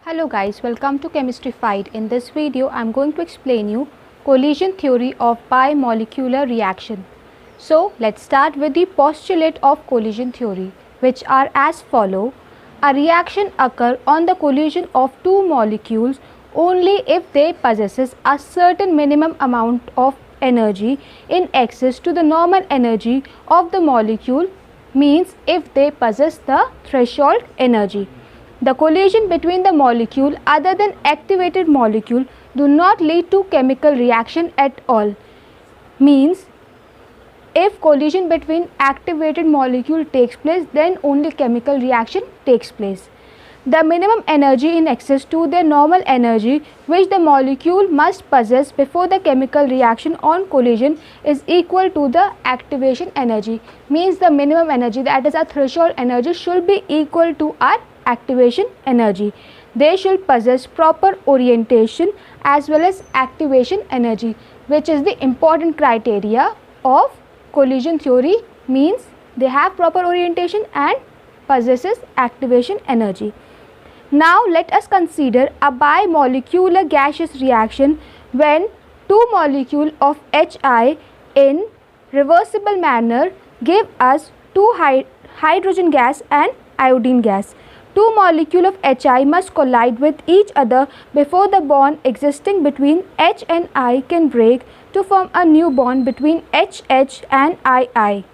Hello guys, welcome to Chemistry Fight. In this video, I am going to explain you collision theory of bimolecular reaction. So, let's start with the postulate of collision theory, which are as follow. A reaction occurs on the collision of two molecules only if they possesses a certain minimum amount of energy in excess to the normal energy of the molecule, means if they possess the threshold energy. The collision between the molecule other than activated molecule do not lead to chemical reaction at all, means if collision between activated molecule takes place, then only chemical reaction takes place. The minimum energy in excess to their normal energy which the molecule must possess before the chemical reaction on collision is equal to the activation energy, means the minimum energy, that is our threshold energy, should be equal to our activation energy. They should possess proper orientation as well as activation energy, which is the important criteria of collision theory, means they have proper orientation and possesses activation energy. Now let us consider a bimolecular gaseous reaction when two molecules of HI in reversible manner give us two hydrogen gas and iodine gas. Two molecules of HI must collide with each other before the bond existing between H and I can break to form a new bond between HH and II.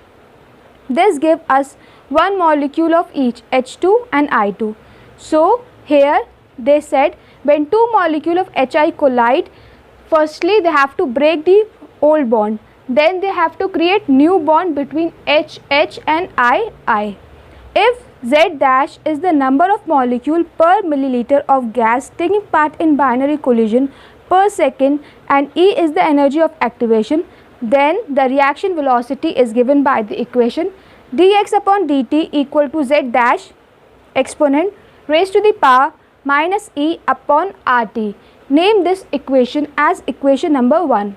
This gives us one molecule of each, H2 and I2. So, here they said when two molecules of HI collide, firstly they have to break the old bond, then they have to create new bond between HH and II. If Z dash is the number of molecule per milliliter of gas taking part in binary collision per second and E is the energy of activation, then the reaction velocity is given by the equation dx upon dt equal to Z dash exponent raised to the power minus E upon RT. Name this equation as equation number 1.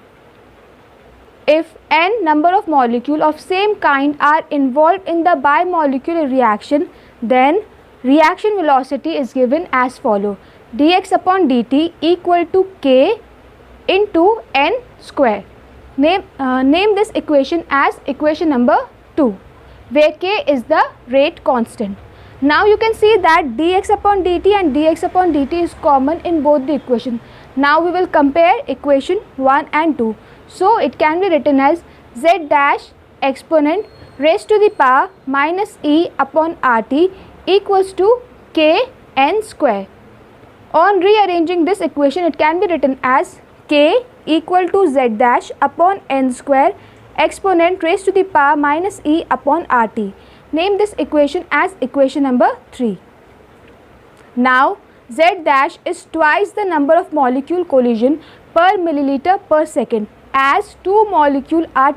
If n number of molecules of same kind are involved in the bimolecular reaction, then reaction velocity is given as follow: dx upon dt equal to k into n square. Name this equation as equation number 2, where k is the rate constant. Now you can see that dx upon dt and dx upon dt is common in both the equations. Now we will compare equation 1 and 2. So it can be written as Z dash exponent raised to the power minus E upon RT equals to K n square. On rearranging this equation, it can be written as K equal to Z dash upon n square exponent raised to the power minus E upon RT. Name this equation as equation number 3. Now Z dash is twice the number of molecule collision per milliliter per second, as two molecules are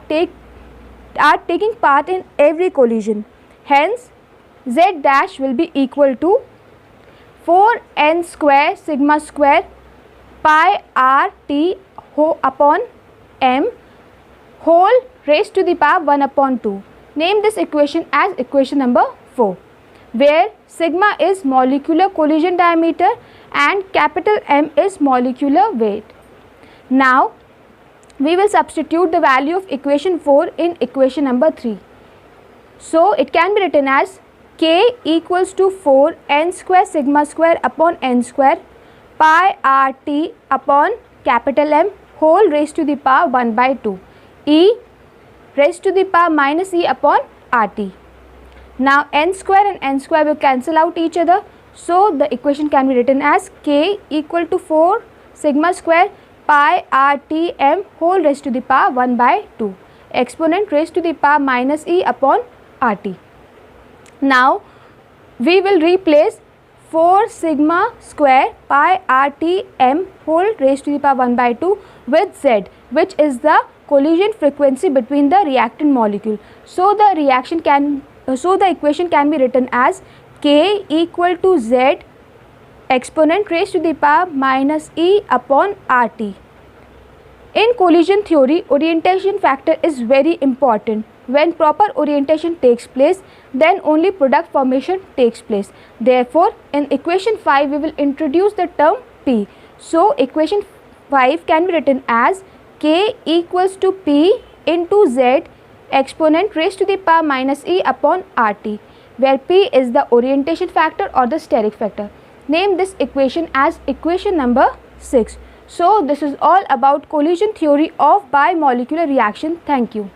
taking part in every collision. Hence, Z dash will be equal to 4n square sigma square pi RT upon m whole raised to the power 1 upon 2. Name this equation as equation number 4, where sigma is molecular collision diameter and capital M is molecular weight. Now, we will substitute the value of equation 4 in equation number 3. So, it can be written as K equals to 4 n square sigma square upon n square pi RT upon capital M whole raised to the power 1 by 2 E raised to the power minus E upon RT. Now, n square and n square will cancel out each other. So, the equation can be written as K equal to 4 sigma square pi RT m whole raised to the power 1 by 2 exponent raised to the power minus E upon RT. Now, we will replace 4 sigma square pi RT m whole raised to the power 1 by 2 with Z, which is the collision frequency between the reactant molecule. So, the equation can be written as K equal to Z exponent raised to the power minus E upon RT. In collision theory, orientation factor is very important. When proper orientation takes place, then only product formation takes place. Therefore, in equation 5 we will introduce the term P. So equation 5 can be written as K equals to P into Z exponent raised to the power minus E upon RT, where P is the orientation factor or the steric factor. Name this equation as equation number 6. So this is all about collision theory of bimolecular reaction. Thank you.